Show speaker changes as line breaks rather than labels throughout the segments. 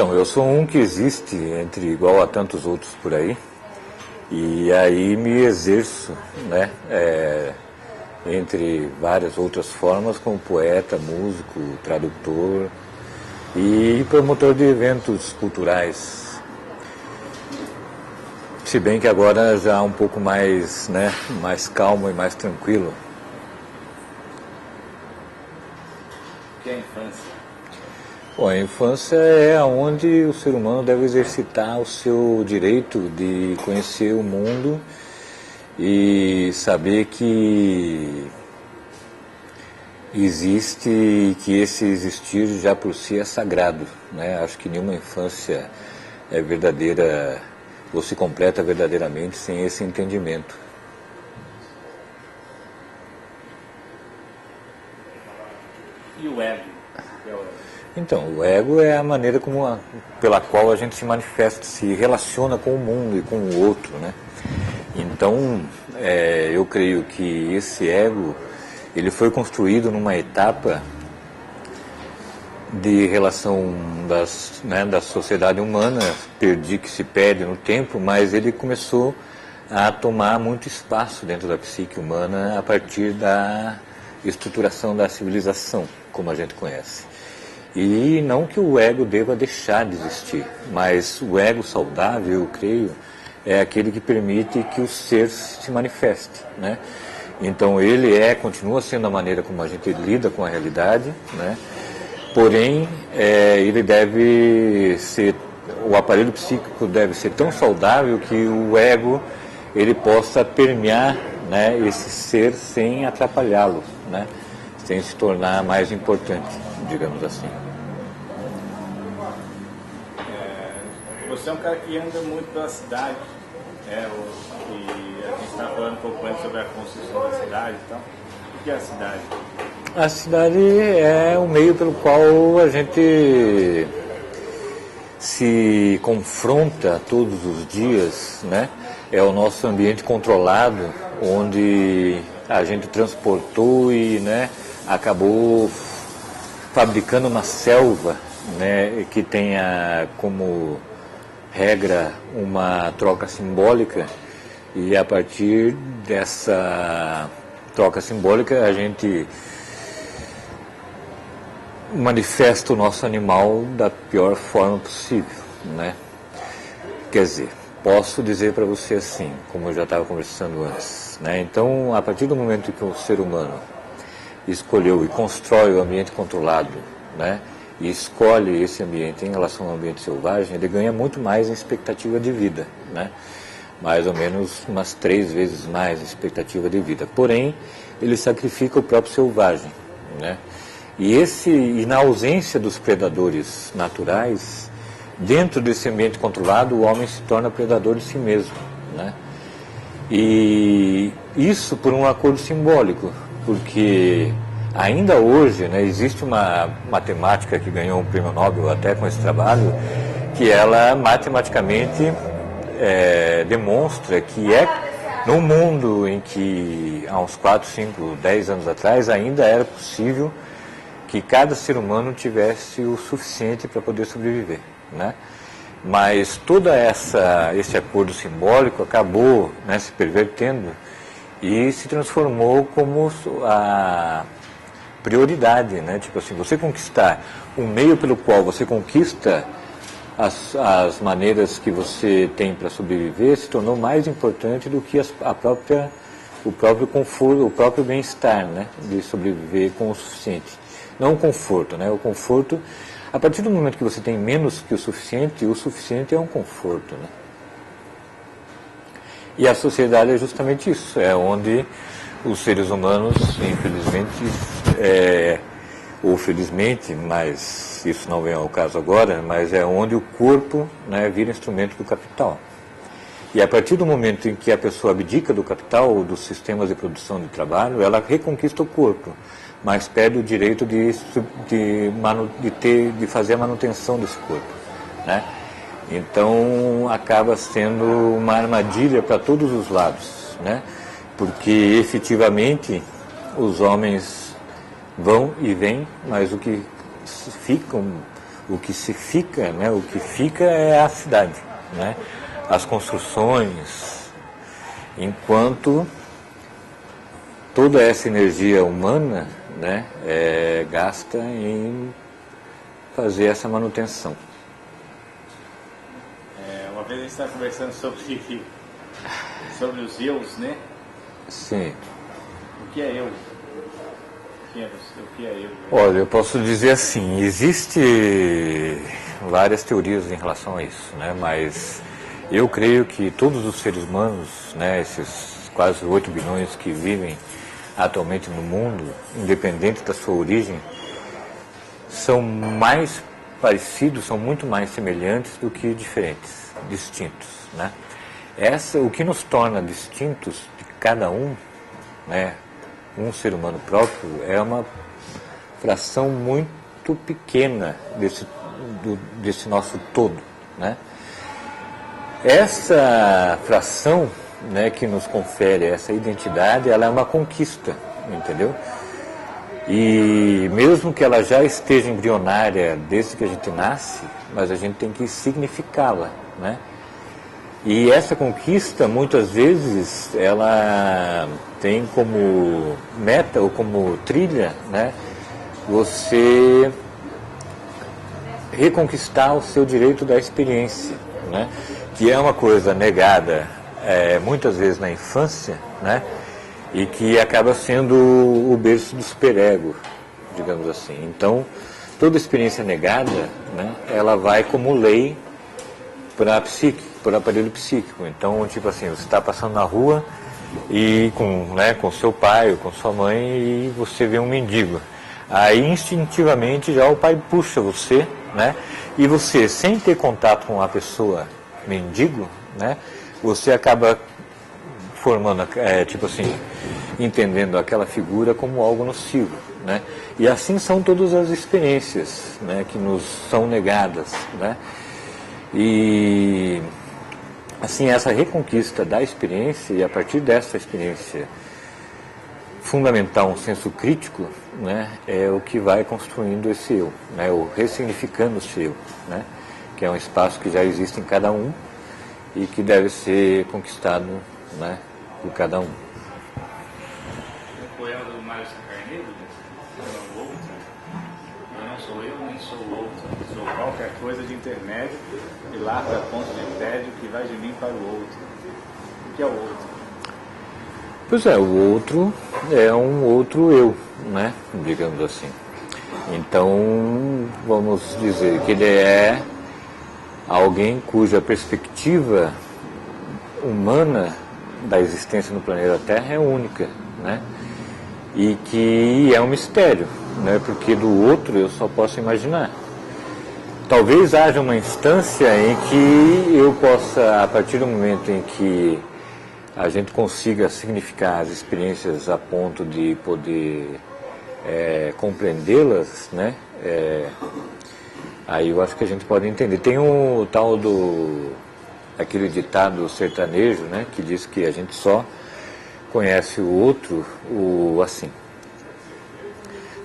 Então, eu sou um que existe entre igual a tantos outros por aí, e aí me exerço, né, entre várias outras formas, como poeta, músico, tradutor e promotor de eventos culturais. Se bem que agora já um pouco mais, né, mais calmo e mais tranquilo.
O que é a infância?
Bom, a infância é onde o ser humano deve exercitar o seu direito de conhecer o mundo e saber que existe e que esse existir já por si é sagrado, né? Acho que nenhuma infância é verdadeira ou se completa verdadeiramente sem esse entendimento.
E o ego?
Então, o ego é a maneira pela qual a gente se manifesta, se relaciona com o mundo e com o outro, né? Então, eu creio que esse ego, ele foi construído numa etapa de relação da sociedade humana, que se perde no tempo, mas ele começou a tomar muito espaço dentro da psique humana a partir da estruturação da civilização, como a gente conhece. E não que o ego deva deixar de existir, mas o ego saudável, eu creio, é aquele que permite que o ser se manifeste, né? Então ele continua sendo a maneira como a gente lida com a realidade, né? Porém, ele deve ser, o aparelho psíquico deve ser tão saudável que o ego ele possa permear, né, esse ser sem atrapalhá-lo, né? Sem se tornar mais importante, digamos assim.
Você é um cara que anda muito pela cidade, e a gente estava falando um pouco antes sobre a construção da cidade e tal. O que é a cidade?
A cidade é o meio pelo qual a gente se confronta todos os dias, né? É o nosso ambiente controlado, onde a gente transportou e, né, acabou fabricando uma selva, né, que tenha como regra uma troca simbólica, e a partir dessa troca simbólica a gente manifesta o nosso animal da pior forma possível, né? Quer dizer, posso dizer para você assim, como eu já estava conversando antes, né? Então, a partir do momento que o ser humano escolheu e constrói o ambiente controlado, né, e escolhe esse ambiente em relação ao ambiente selvagem, ele ganha muito mais em expectativa de vida, né? Mais ou menos umas 3 vezes mais em expectativa de vida. Porém, ele sacrifica o próprio selvagem, né? E na ausência dos predadores naturais, dentro desse ambiente controlado, o homem se torna predador de si mesmo, né? E isso por um acordo simbólico, porque ainda hoje, né, existe uma matemática que ganhou um prêmio Nobel até com esse trabalho, que ela matematicamente demonstra que no mundo em que há uns 4, 5, 10 anos atrás ainda era possível que cada ser humano tivesse o suficiente para poder sobreviver, né? Mas todo esse acordo simbólico acabou, né, se pervertendo e se transformou como a prioridade, né? Tipo assim, você conquistar o meio pelo qual você conquista as maneiras que você tem para sobreviver se tornou mais importante do que o próprio conforto, o próprio bem-estar, né? De sobreviver com o suficiente. Não o conforto, né? O conforto, a partir do momento que você tem menos que o suficiente é um conforto, né? E a sociedade é justamente isso, é onde os seres humanos, infelizmente, ou felizmente, mas isso não vem ao caso agora, mas é onde o corpo, né, vira instrumento do capital. E a partir do momento em que a pessoa abdica do capital ou dos sistemas de produção de trabalho, ela reconquista o corpo, mas perde o direito de fazer a manutenção desse corpo, né? Então acaba sendo uma armadilha para todos os lados, né? Porque efetivamente os homens vão e vêm, mas O que se fica, né, o que fica é a cidade, né, as construções, enquanto toda essa energia humana, né, é gasta em fazer essa manutenção.
Uma vez a gente estava conversando sobre os eus, né?
Sim.
O que é eu? Quem é você? O que é eu?
Olha, eu posso dizer assim, existe várias teorias em relação a isso, né? Mas eu creio que todos os seres humanos, né, esses quase 8 bilhões que vivem atualmente no mundo, independente da sua origem, são mais parecidos, são muito mais semelhantes do que diferentes, distintos, né? O que nos torna distintos de cada um, né, um ser humano próprio, é uma fração muito pequena desse nosso todo, né? Essa fração, né, que nos confere essa identidade, ela é uma conquista, entendeu? E mesmo que ela já esteja embrionária desde que a gente nasce, mas a gente tem que significá-la, né? E essa conquista, muitas vezes, ela tem como meta ou como trilha, né, você reconquistar o seu direito da experiência, né, que é uma coisa negada muitas vezes na infância, né, e que acaba sendo o berço do superego, digamos assim. Então, toda experiência negada, né, ela vai como lei para a psique, para o aparelho psíquico. Então, tipo assim, você está passando na rua e com seu pai ou com sua mãe e você vê um mendigo. Aí, instintivamente, já o pai puxa você, né, e você, sem ter contato com a pessoa mendigo, né, você acaba formando, tipo assim, entendendo aquela figura como algo nocivo, né? E assim são todas as experiências, né, que nos são negadas, né? E assim, essa reconquista da experiência, e a partir dessa experiência fundamentar um senso crítico, né, é o que vai construindo esse eu, né, ou ressignificando esse eu, né, que é um espaço que já existe em cada um e que deve ser conquistado, né, por cada um.
O poema do Mário Carneiro, o outro, eu não sou eu nem sou o outro, sou qualquer coisa de intermédio e larga a ponto de tédio que vai de mim para o outro. O que é o outro?
Pois é, o outro é um outro eu, né, digamos assim. Então, vamos dizer que ele é alguém cuja perspectiva humana da existência no planeta Terra é única, né? E que é um mistério, né? Porque do outro eu só posso imaginar. Talvez haja uma instância em que eu possa, a partir do momento em que a gente consiga significar as experiências a ponto de poder compreendê-las, né? Aí eu acho que a gente pode entender. Tem o tal aquele ditado sertanejo, né, que diz que a gente só conhece o outro assim.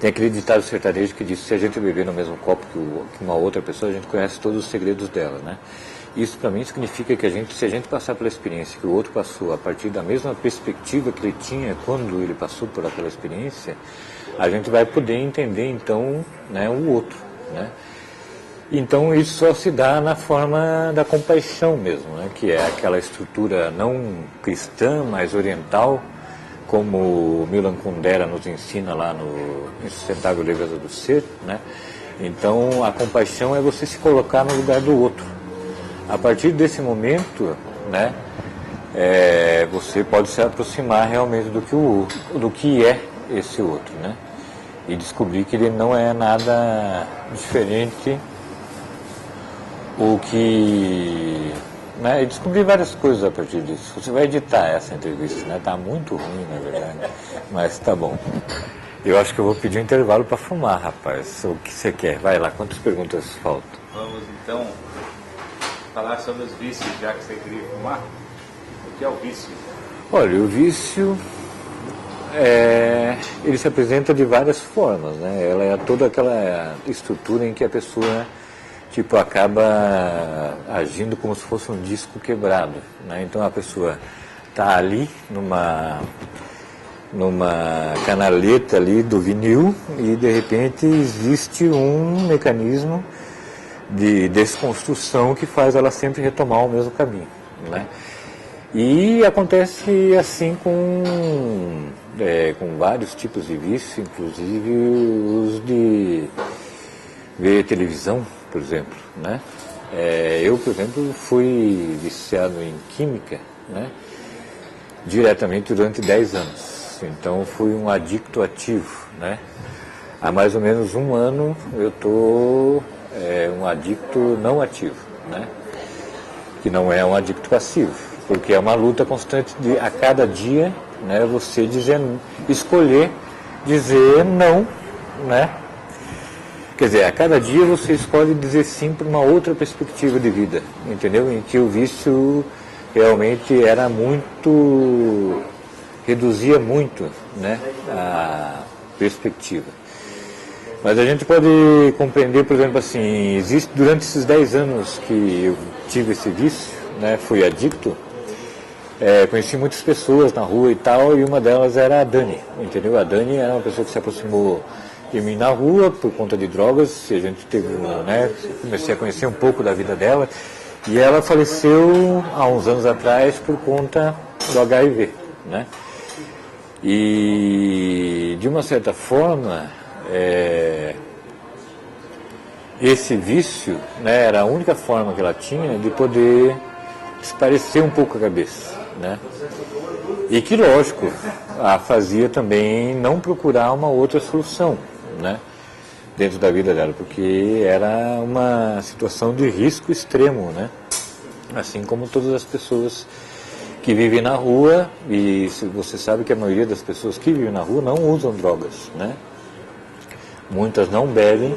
Tem aquele ditado sertanejo que diz que se a gente beber no mesmo copo que uma outra pessoa, a gente conhece todos os segredos dela, né? Isso para mim significa que se a gente passar pela experiência que o outro passou a partir da mesma perspectiva que ele tinha quando ele passou por aquela experiência, a gente vai poder entender então, né, o outro, né? Então isso só se dá na forma da compaixão mesmo, né? Que é aquela estrutura não cristã, mas oriental, como Milan Kundera nos ensina lá no Insustentável Leveza do Ser, né? Então a compaixão é você se colocar no lugar do outro. A partir desse momento, né, você pode se aproximar realmente do que é esse outro, né? E descobrir que ele não é nada diferente, e descobrir várias coisas a partir disso. Você vai editar essa entrevista, né? Tá muito ruim, na verdade, mas tá bom. Eu acho que eu vou pedir um intervalo para fumar, rapaz. O que você quer? Vai lá, quantas perguntas faltam?
Vamos então falar sobre os vícios, já que você queria fumar. O que é o vício?
Olha, o vício ele se apresenta de várias formas, né? Ela é toda aquela estrutura em que a pessoa tipo, acaba agindo como se fosse um disco quebrado, né? Então a pessoa está ali numa canaleta ali do vinil e de repente existe um mecanismo de desconstrução que faz ela sempre retomar o mesmo caminho, né? E acontece assim com vários tipos de vício, inclusive os de ver televisão, por exemplo, né? Eu, por exemplo, fui viciado em química, né? Diretamente durante 10 anos. Então fui um adicto ativo, né? Há mais ou menos um ano eu estou um adicto não ativo, né? Que não é um adicto passivo, porque é uma luta constante de a cada dia, né? Você escolher dizer não, né? Quer dizer, a cada dia você escolhe dizer sim para uma outra perspectiva de vida, entendeu? Em que o vício realmente era muito, reduzia muito, né, a perspectiva. Mas a gente pode compreender, por exemplo, assim, existe durante esses 10 anos que eu tive esse vício, né, fui adicto, conheci muitas pessoas na rua e tal, e uma delas era a Dani, entendeu? A Dani era uma pessoa que se aproximou de mim na rua por conta de drogas, e a gente teve, né, comecei a conhecer um pouco da vida dela, e ela faleceu há uns anos atrás por conta do HIV, né? E de uma certa forma, esse vício, né, era a única forma que ela tinha de poder esparecer um pouco a cabeça, né? E que, lógico, a fazia também não procurar uma outra solução, né, dentro da vida dela, porque era uma situação de risco extremo, né? Assim como todas as pessoas que vivem na rua, e você sabe que a maioria das pessoas que vivem na rua não usam drogas, né? Muitas não bebem,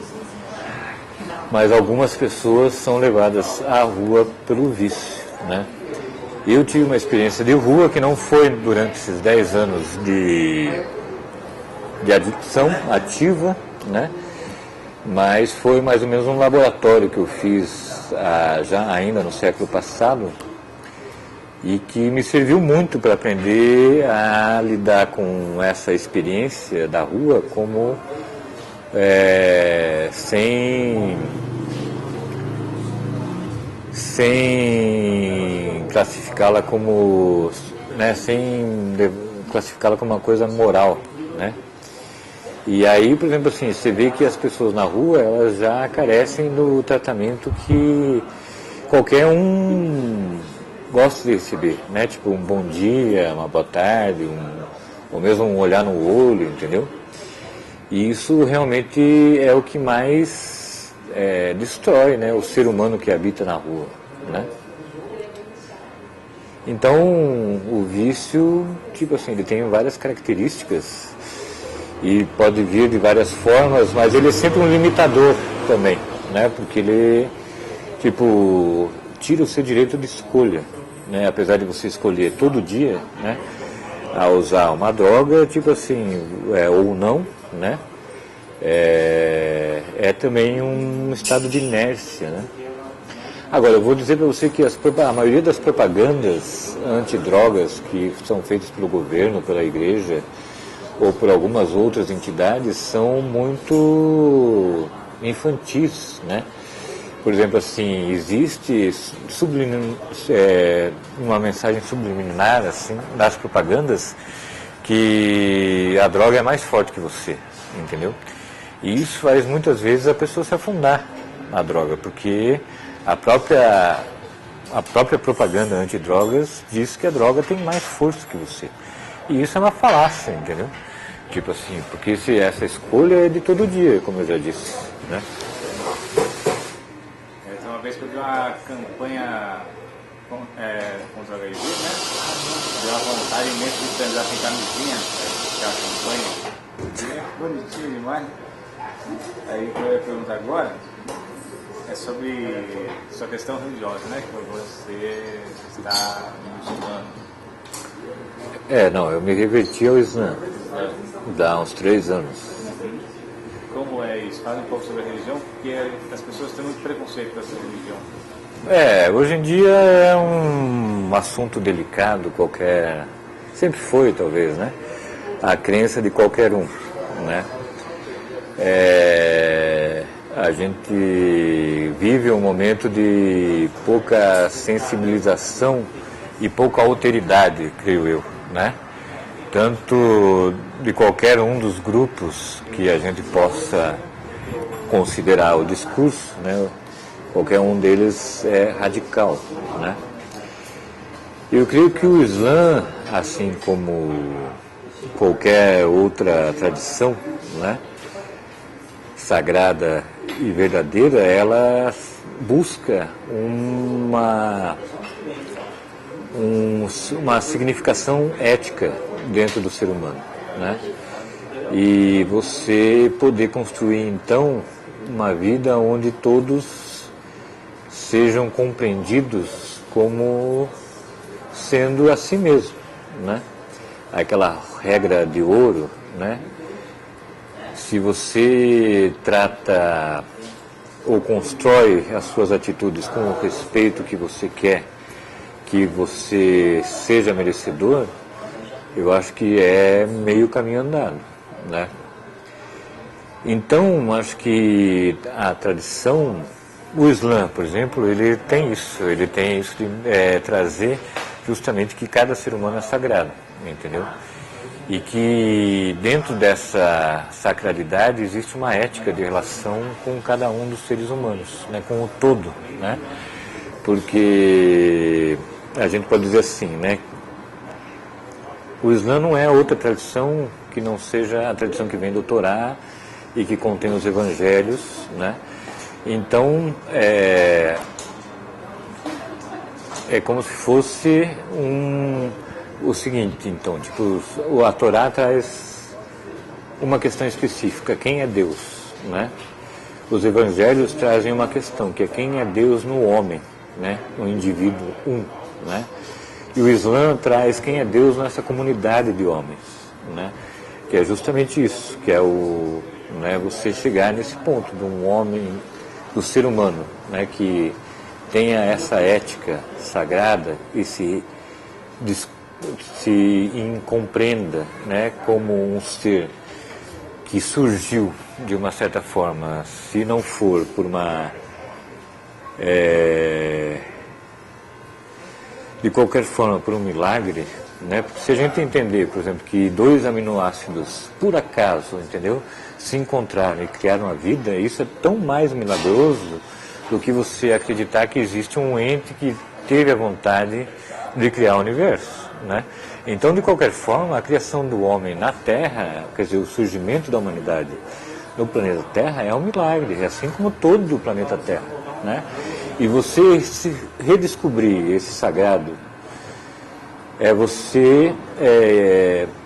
mas algumas pessoas são levadas à rua pelo vício, né? Eu tive uma experiência de rua que não foi durante esses 10 anos de adicção ativa, né? Mas foi mais ou menos um laboratório que eu fiz já ainda no século passado e que me serviu muito para aprender a lidar com essa experiência da rua como sem classificá-la como, né, sem classificá-la como uma coisa moral, né? E aí, por exemplo, assim, você vê que as pessoas na rua, elas já carecem do tratamento que qualquer um gosta de receber, né? Tipo um bom dia, uma boa tarde, ou mesmo um olhar no olho, entendeu? E isso realmente é o que mais destrói, né, o ser humano que habita na rua, né? Então, o vício, tipo assim, ele tem várias características e pode vir de várias formas, mas ele é sempre um limitador também, né? Porque ele, tipo, tira o seu direito de escolha, né? Apesar de você escolher todo dia, né, a usar uma droga, tipo assim, ou não, né? É também um estado de inércia, né? Agora, eu vou dizer para você que a maioria das propagandas antidrogas que são feitas pelo governo, pela igreja ou por algumas outras entidades são muito infantis, né? Por exemplo, assim, existe uma mensagem subliminar assim, das propagandas que a droga é mais forte que você, entendeu? E isso faz muitas vezes a pessoa se afundar na droga, porque a própria propaganda antidrogas diz que a droga tem mais força que você. E isso é uma falácia, entendeu? Tipo assim, porque essa escolha é de todo dia, como eu já disse, né?
Uma vez que eu vi uma campanha contra a HIV, né? Deu uma vontade imensa de transar sem camisinha, aquela campanha. É bonitinho demais. Aí o que eu ia perguntar agora é sobre sua questão religiosa, né? Que você está muçulmano.
Não, eu me reverti ao Islã há uns 3 anos.
como é isso? Fala um pouco sobre a religião, porque as pessoas têm muito preconceito com essa religião.
Hoje em dia é um assunto delicado, sempre foi talvez, né? A crença de qualquer um, né? A gente vive um momento de pouca sensibilização e pouca alteridade, creio eu, né? Tanto de qualquer um dos grupos que a gente possa considerar o discurso, né? Qualquer um deles é radical, né? Eu creio que o Islã, assim como qualquer outra tradição, né, sagrada e verdadeira, ela busca uma significação ética dentro do ser humano, né? E você poder construir então uma vida onde todos sejam compreendidos como sendo assim mesmo, né? Aquela regra de ouro, né? Se você trata ou constrói as suas atitudes com o respeito que você quer que você seja merecedor, eu acho que é meio caminho andado, né? Então, acho que a tradição, o Islã, por exemplo, ele tem isso de trazer justamente que cada ser humano é sagrado, entendeu? E que dentro dessa sacralidade existe uma ética de relação com cada um dos seres humanos, né, com o todo, né? Porque a gente pode dizer assim, né? O Islã não é outra tradição que não seja a tradição que vem do Torá e que contém os evangelhos, né? Então, é como se fosse o seguinte, então, tipo, a Torá traz uma questão específica, quem é Deus, né? Os evangelhos trazem uma questão, que é quem é Deus no homem, né? No indivíduo né? E o Islã traz quem é Deus nessa comunidade de homens, né? Que é justamente isso, que é né, você chegar nesse ponto de um homem, do ser humano, né, que tenha essa ética sagrada e se compreenda, né, como um ser que surgiu de uma certa forma, se não for por de qualquer forma por um milagre, né? Porque se a gente entender, por exemplo, que 2 aminoácidos, por acaso, entendeu, se encontraram e criaram a vida, isso é tão mais milagroso do que você acreditar que existe um ente que teve a vontade de criar o universo, né? Então, de qualquer forma, a criação do homem na Terra, quer dizer, o surgimento da humanidade no planeta Terra é um milagre, assim como todo o planeta Terra, né? E você se redescobrir esse sagrado é você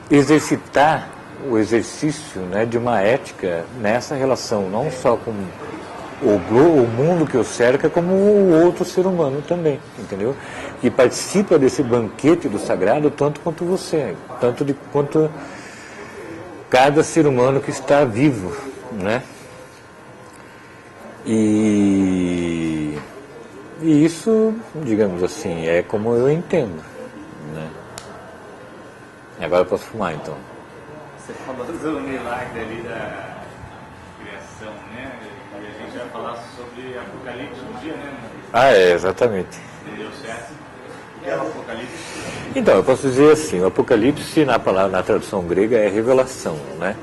exercitar o exercício, né, de uma ética nessa relação, não só com o mundo que o cerca, como o outro ser humano também, entendeu? Que participa desse banquete do sagrado tanto quanto você, quanto cada ser humano que está vivo, né? E isso, digamos assim, é como eu entendo, né? Agora eu posso fumar, então.
Você falou do milagre ali da criação, né? E a gente vai falar sobre Apocalipse um dia, né?
Exatamente.
Entendeu certo? O que é o Apocalipse?
Então, eu posso dizer assim, o Apocalipse na tradução grega é revelação, né?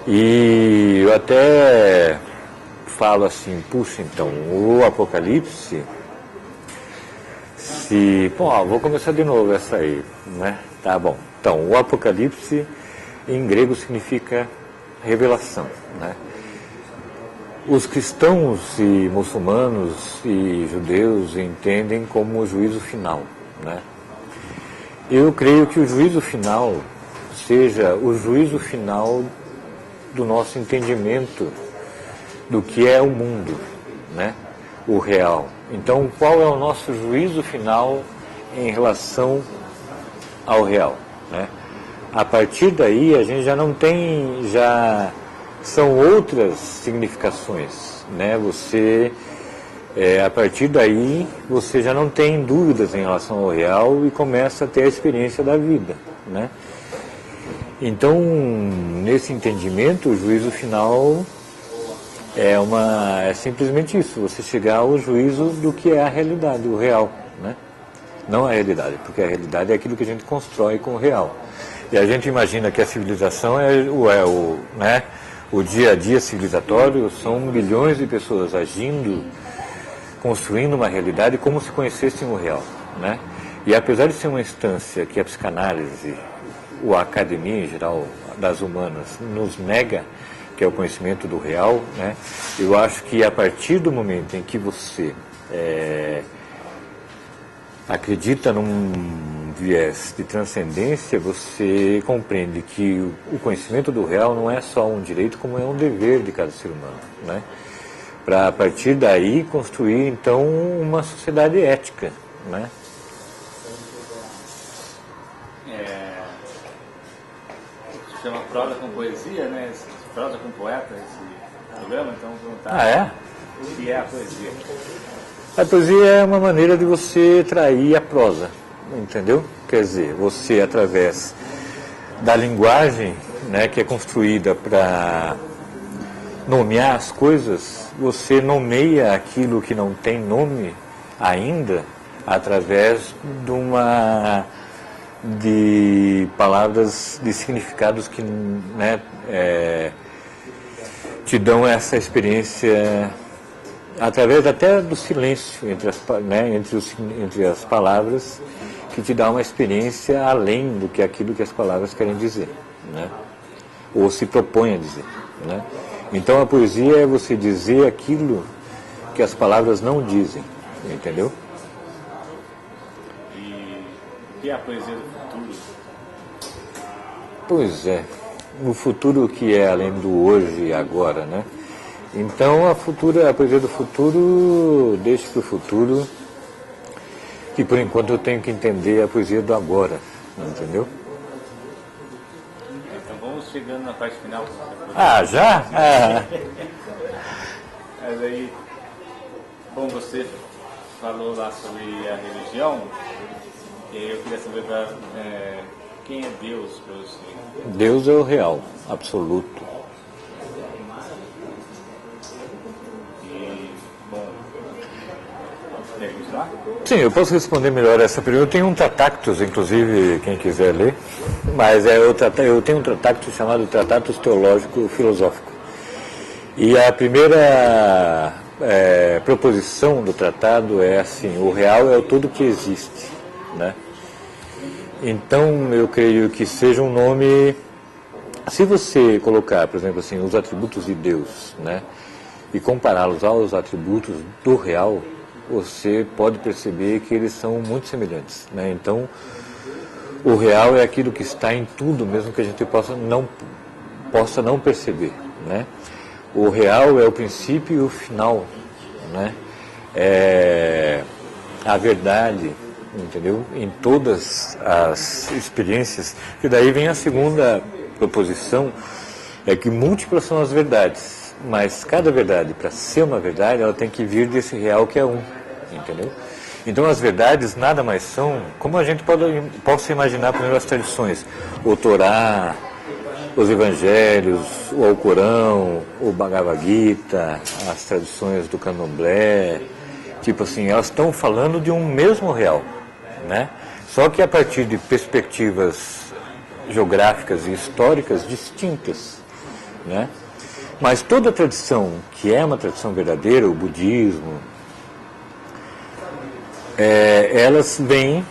E eu até falo assim, puxa, então, o Apocalipse, vou começar de novo essa aí, né? Tá bom. Então, o Apocalipse em grego significa revelação, né? Os cristãos e muçulmanos e judeus entendem como o juízo final, né? Eu creio que o juízo final seja o juízo final do nosso entendimento do que é o mundo, né? O real. Então, qual é o nosso juízo final em relação ao real, né? A partir daí, a gente já não tem são outras significações, né? Você, a partir daí, você já não tem dúvidas em relação ao real e começa a ter a experiência da vida, né? Então, nesse entendimento, o juízo final é simplesmente isso, você chegar ao juízo do que é a realidade, o real, né? Não a realidade, porque a realidade é aquilo que a gente constrói com o real. E a gente imagina que a civilização né, o dia a dia civilizatório, são milhões de pessoas agindo, construindo uma realidade como se conhecessem o real, né? E apesar de ser uma instância que a psicanálise, ou a academia em geral das humanas nos nega, que é o conhecimento do real, né? Eu acho que a partir do momento em que você acredita num viés de transcendência, você compreende que o conhecimento do real não é só um direito, como é um dever de cada ser humano, né? Para a partir daí construir então uma sociedade ética, né?
Se chama Prosa com Poesia, né? Prosa com Poeta, esse programa, então vou perguntar.
Ah, é?
O que é a poesia?
A poesia é uma maneira de você trair a prosa, entendeu? Quer dizer, você, através da linguagem, né, que é construída para nomear as coisas, você nomeia aquilo que não tem nome ainda através de palavras, de significados que, né, te dão essa experiência através até do silêncio entre as palavras, que te dá uma experiência além do que aquilo que as palavras querem dizer, né? Ou se propõem a dizer, né? Então a poesia é você dizer aquilo que as palavras não dizem, entendeu?
E o que é a poesia do futuro?
Pois é, o futuro que é além do hoje e agora, né? Então a poesia do futuro, deixa para o futuro, que por enquanto eu tenho que entender a poesia do agora, entendeu?
Então vamos chegando na parte final.
Ah, já? Ah.
Mas aí, bom, você falou lá sobre a religião, e aí eu queria saber quem é Deus para você?
Deus é o real, absoluto.
Quer continuar?
Sim, eu posso responder melhor essa pergunta. Eu tenho um Tratactus, inclusive, quem quiser ler, mas eu tenho um Tratactus chamado Tratatus Teológico Filosófico. E a primeira proposição do tratado é assim: o real é o todo que existe, né? Então, eu creio que seja um nome. Se você colocar, por exemplo, assim, os atributos de Deus, né, e compará-los aos atributos do real, você pode perceber que eles são muito semelhantes, né? Então, o real é aquilo que está em tudo, mesmo que a gente possa não perceber, né? O real é o princípio e o final, né? É a verdade, entendeu? Em todas as experiências. E daí vem a segunda proposição, é que múltiplas são as verdades, mas cada verdade, para ser uma verdade, ela tem que vir desse real que é um, entendeu? Então as verdades nada mais são, como a gente possa imaginar primeiro as tradições, o Torá, os Evangelhos, o Alcorão, o Bhagavad Gita, as tradições do Candomblé, tipo assim, elas estão falando de um mesmo real, né? Só que a partir de perspectivas geográficas e históricas distintas, né? Mas toda tradição que é uma tradição verdadeira, o budismo, elas vêm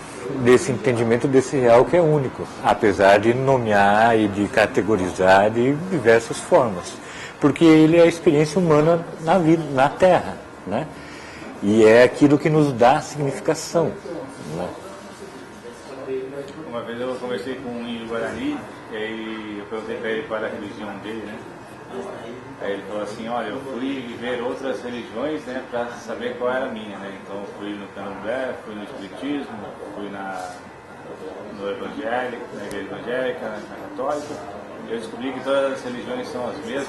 desse entendimento desse real que é único, apesar de nomear e de categorizar de diversas formas, porque ele é a experiência humana na vida, na Terra, né? E é aquilo que nos dá significação, né?
Uma vez eu conversei com um índio Guarani, e aí eu perguntei para ele qual era a religião dele, né? Aí ele falou assim: olha, eu fui ver outras religiões, né, para saber qual era a minha, né? Então eu fui no Candomblé, fui no Espiritismo, fui no evangélico, na igreja evangélica, na católica, eu descobri que todas as religiões são as mesmas.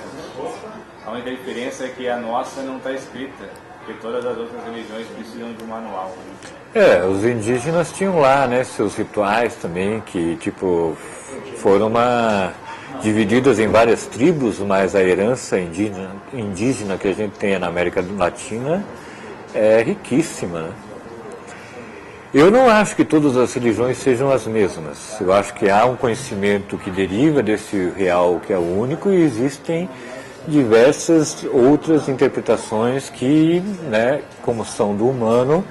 A única diferença é que a nossa não está escrita, porque todas as outras religiões precisam de um manual.
Os indígenas tinham lá, né, seus rituais também, que tipo foram divididas em várias tribos, mas a herança indígena que a gente tem na América Latina é riquíssima, né? Eu não acho que todas as religiões sejam as mesmas. Eu acho que há um conhecimento que deriva desse real que é único e existem diversas outras interpretações que, né, como são do humano,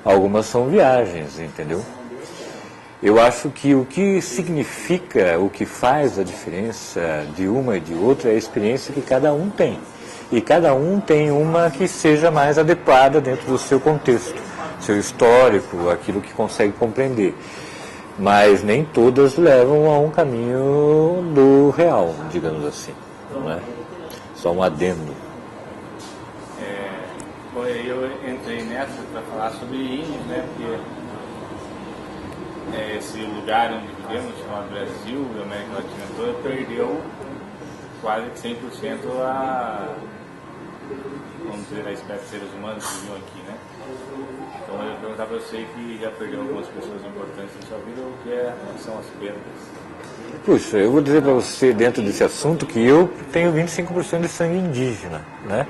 algumas são viagens, entendeu? Eu acho que o que significa, o que faz a diferença de uma e de outra é a experiência que cada um tem. E cada um tem uma que seja mais adequada dentro do seu contexto, seu histórico, aquilo que consegue compreender. Mas nem todas levam a um caminho do real, digamos assim, não é? Só um adendo.
Eu entrei nessa para falar sobre índios, né? Porque esse lugar onde vivemos, chamado Brasil, a América Latina toda, perdeu quase 100% vamos dizer, a espécie de seres humanos que viviam aqui, né? Então eu ia perguntar para você que já perdeu algumas pessoas importantes na sua vida, o que são as perdas?
Puxa, eu vou dizer para você dentro desse assunto que eu tenho 25% de sangue indígena, né?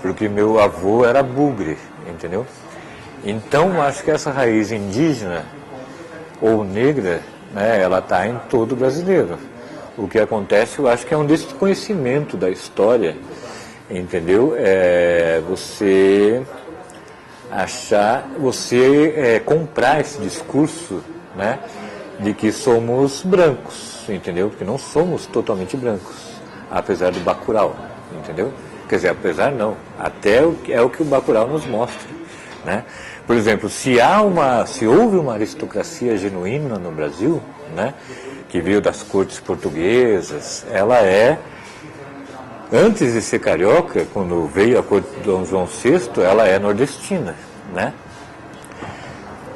Porque meu avô era bugre, entendeu? Então acho que essa raiz indígena ou negra, né, ela está em todo brasileiro. O que acontece, eu acho que é um desconhecimento da história, entendeu? Você comprar esse discurso, né, de que somos brancos, entendeu? Porque não somos totalmente brancos, apesar do Bacurau, entendeu? Quer dizer, apesar não, até é o que o Bacurau nos mostra, né? Por exemplo, se houve uma aristocracia genuína no Brasil, né, que veio das cortes portuguesas, ela antes de ser carioca, quando veio a corte de Dom João VI, ela é nordestina, né?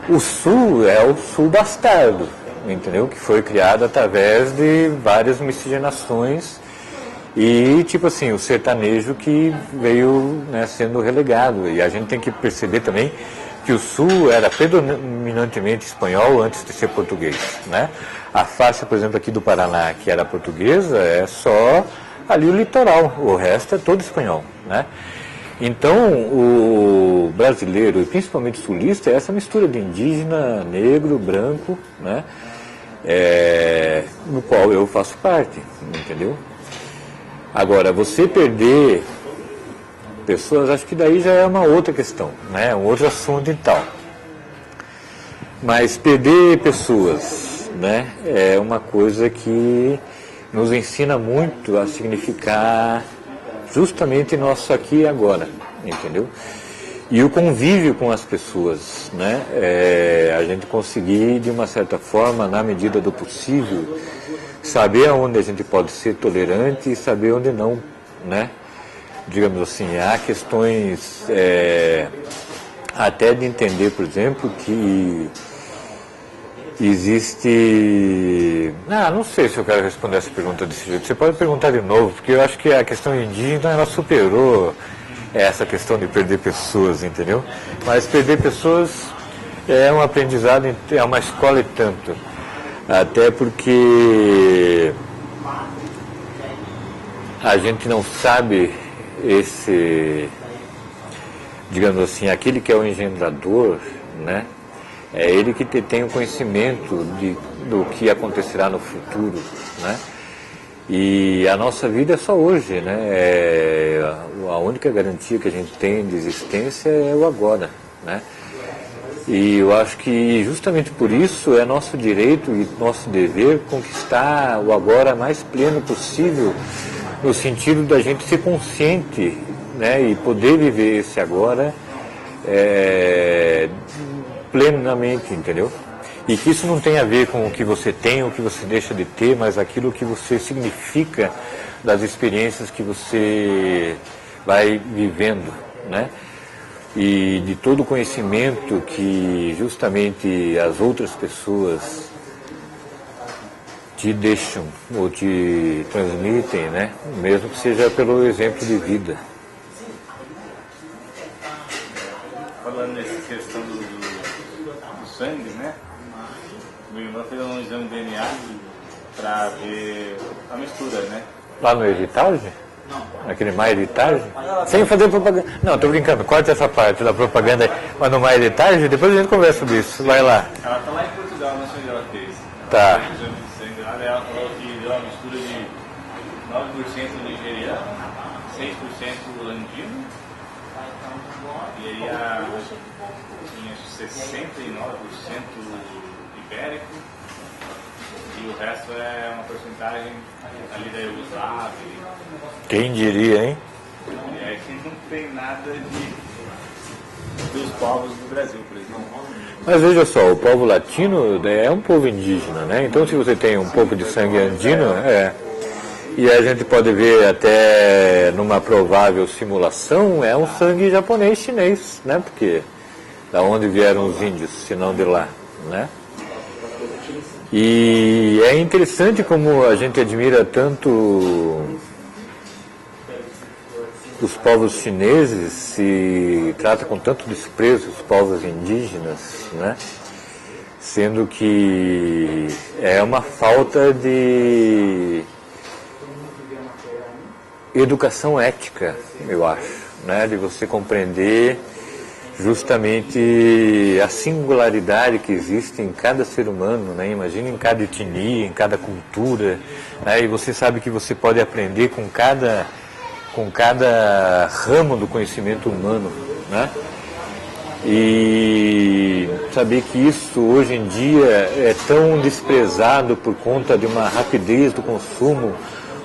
O Sul é o Sul bastardo, entendeu? Que foi criado através de várias miscigenações e, tipo assim, o sertanejo que veio, né, sendo relegado. E a gente tem que perceber também que o Sul era predominantemente espanhol antes de ser português, né? A faixa, por exemplo, aqui do Paraná, que era portuguesa, é só ali o litoral, o resto é todo espanhol, né? Então, o brasileiro, e principalmente o sulista, é essa mistura de indígena, negro, branco, né? No qual eu faço parte, entendeu? Agora, você perder pessoas, acho que daí já é uma outra questão, né? Um outro assunto e tal. Mas perder pessoas, né, é uma coisa que nos ensina muito a significar justamente nosso aqui e agora, entendeu? E o convívio com as pessoas, né? A gente conseguir, de uma certa forma, na medida do possível, saber aonde a gente pode ser tolerante e saber onde não, né? Digamos assim, há questões até de entender, por exemplo, que existe... não sei se eu quero responder essa pergunta desse jeito. Você pode perguntar de novo, porque eu acho que a questão indígena, ela superou essa questão de perder pessoas, entendeu? Mas perder pessoas é um aprendizado, é uma escola e tanto. Até porque a gente não sabe digamos assim, aquele que é o engendrador, né? É ele que tem o conhecimento do que acontecerá no futuro, né? E a nossa vida é só hoje, né? A única garantia que a gente tem de existência é o agora, né? E eu acho que justamente por isso é nosso direito e nosso dever conquistar o agora mais pleno possível, no sentido da gente ser consciente, né? E poder viver esse agora plenamente, entendeu? E que isso não tem a ver com o que você tem ou o que você deixa de ter, mas aquilo que você significa das experiências que você vai vivendo, né? E de todo o conhecimento que justamente as outras pessoas te deixam ou te transmitem, né? Mesmo que seja pelo exemplo de vida.
Falando nessa questão do sangue, né? Minha irmã fez um exame de DNA para ver a mistura, né?
Lá no Heritage? Aquele My Heritage? Sem fazer propaganda. Não, tô brincando, corta essa parte da propaganda aí. Mas no My Heritage, depois a gente conversa sobre isso. Vai lá.
Ela tá lá em Portugal, não sei onde ela fez.
Tá.
Ela fez um exame de sangue lá, ela falou que deu uma mistura de 9% nigeriano, 6% andino, e aí tinha 69% ibérico, e o resto é uma porcentagem ali da Iugoslávia.
Quem diria, hein?
É que não tem nada dos povos do Brasil, por exemplo.
Mas veja só, o povo latino é um povo indígena, né? Então se você tem um pouco de sangue andino, e a gente pode ver até numa provável simulação, é um sangue japonês, chinês, né? Porque da onde vieram os índios, se não de lá, né? E é interessante como a gente admira tanto os povos chineses e trata com tanto desprezo os povos indígenas, né? Sendo que é uma falta de educação ética, eu acho, né? De você compreender justamente a singularidade que existe em cada ser humano, né? Imagina em cada etnia, em cada cultura, né? E você sabe que você pode aprender com cada ramo do conhecimento humano, né? E saber que isso hoje em dia é tão desprezado por conta de uma rapidez do consumo,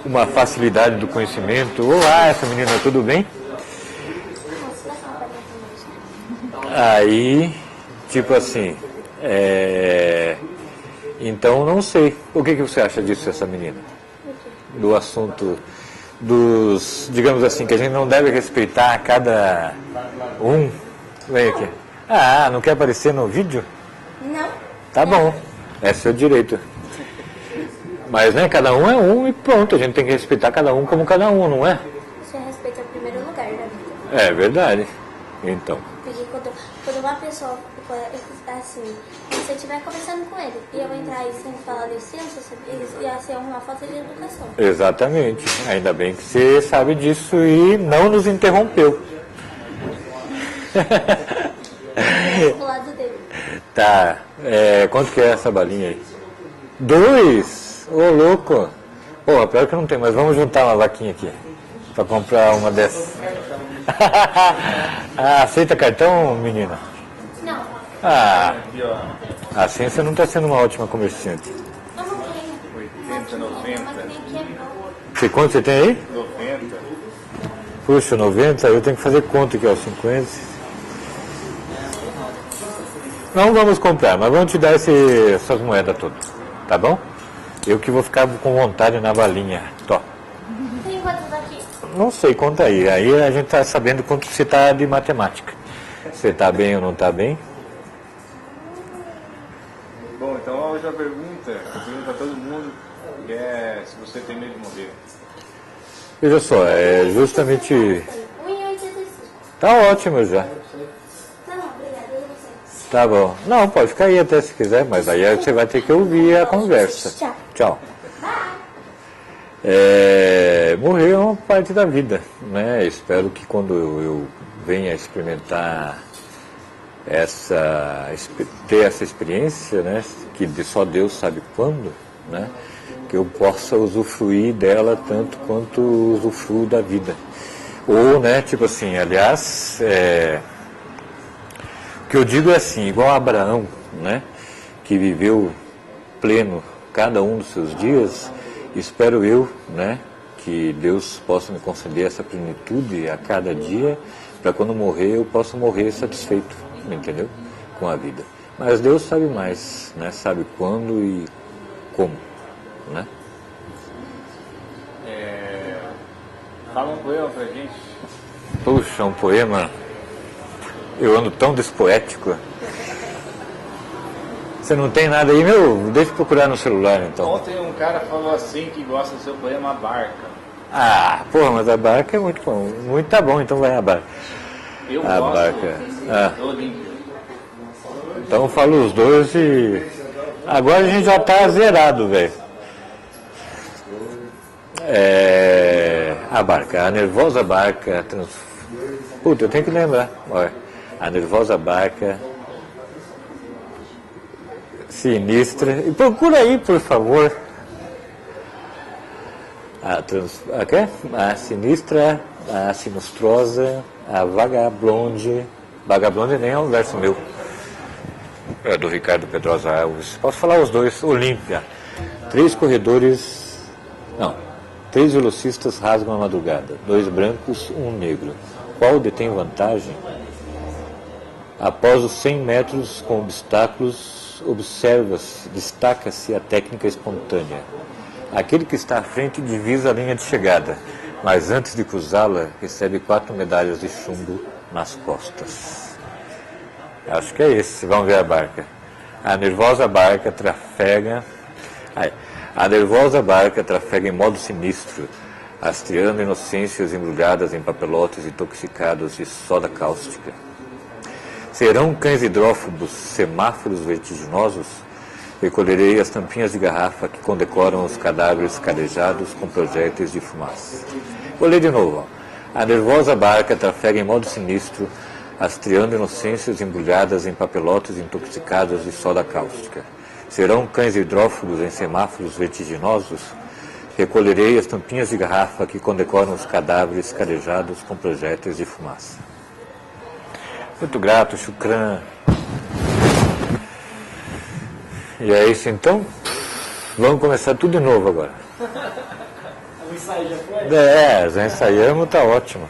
uma facilidade do conhecimento. Olá, essa menina, tudo bem? Aí, tipo assim, então não sei. O que você acha disso, essa menina? Do assunto dos, digamos assim, que a gente não deve respeitar cada um. Vem aqui. Ah, não quer aparecer no vídeo?
Não.
Tá bom, é seu direito. Mas, né, cada um é um e pronto, a gente tem que respeitar cada um como cada um, não é?
Você respeita o primeiro lugar da vida.
É verdade. Então.
Porque quando uma pessoa, assim, se você estiver conversando com ele e eu entrar aí sem falar licença, ia ser uma falta de educação.
Exatamente. Ainda bem que você sabe disso e não nos interrompeu.
Do lado dele.
Tá. Quanto que é essa balinha aí? 2? Ô, louco. Pô, pior que não tem, mas vamos juntar uma vaquinha aqui. Pra comprar uma dessas. Aceita cartão, menina?
Não.
Aqui, ó,
Assim você não está sendo uma ótima comerciante.
Eu não tenho.
80, 90.
Mas nem quebrou.
Que quanto você tem aí?
90.
Puxa, 90, eu tenho que fazer conta aqui, ó, 50. Não vamos comprar, mas vamos te dar essas moedas todas, tá bom? Eu que vou ficar com vontade na balinha. Tó.
Tem quantos aqui?
Não sei, conta aí. Aí a gente tá sabendo quanto você tá de matemática. Você tá bem ou não tá bem?
Bom, então a última pergunta, eu pergunto para todo mundo, que é se você tem medo de morrer.
Veja só, é justamente...
1,85.
Tá ótimo já.
Não, obrigada. E você?
Tá bom. Não, pode ficar aí até se quiser, mas aí você vai ter que ouvir a conversa.
Tchau.
Tchau. Morrer é uma parte da vida, né? Espero que quando eu venha experimentar ter essa experiência, né? Que só Deus sabe quando, né? Que eu possa usufruir dela tanto quanto usufruo da vida. Ou, né? Tipo assim, aliás, o que eu digo é assim, igual a Abraão, né? Que viveu pleno cada um dos seus dias. Espero eu, né, que Deus possa me conceder essa plenitude a cada dia, para quando morrer eu possa morrer satisfeito, entendeu? Com a vida. Mas Deus sabe mais, né? Sabe quando e como, né?
Fala um poema pra gente.
Puxa, um poema. Eu ando tão despoético. Você não tem nada aí, meu? Deixa eu procurar no celular então.
Ontem um cara falou assim que gosta do seu poema Barca.
Ah, porra, mas a barca é muito bom. Muito tá bom, então vai a barca.
Eu
A
gosto
barca.
do Olímpio.
Então falo os dois e. Agora a gente já tá zerado, velho. A barca, a nervosa barca. Puta, eu tenho que lembrar. Olha, a nervosa barca. Sinistra. E procura aí, por favor. A sinistra, a sinistrosa, a vagablonde. Vagablonde nem é um verso meu. É do Ricardo Pedrosa Alves. Posso falar os dois? Olímpia. 3 corredores. Não. 3 velocistas rasgam a madrugada. 2 brancos, 1 negro. Qual detém vantagem? Após os 100 metros com obstáculos, destaca-se a técnica espontânea. Aquele que está à frente divisa a linha de chegada, mas antes de cruzá-la, recebe 4 medalhas de chumbo nas costas. Acho que é esse. Vamos ver a barca. A nervosa barca trafega em modo sinistro, hasteando inocências embrulhadas em papelotes intoxicados de soda cáustica. Serão cães hidrófobos, semáforos vertiginosos? Recolherei as tampinhas de garrafa que condecoram os cadáveres carejados com projéteis de fumaça. Vou ler de novo. Ó. A nervosa barca trafega em modo sinistro, hasteando inocências embrulhadas em papelotes intoxicados de soda cáustica. Serão cães hidrófobos em semáforos vertiginosos? Recolherei as tampinhas de garrafa que condecoram os cadáveres carejados com projéteis de fumaça. Muito grato, Shukran. E é isso então? Vamos começar tudo de novo agora.
O ensaio já foi?
Já ensaiamos, tá ótimo.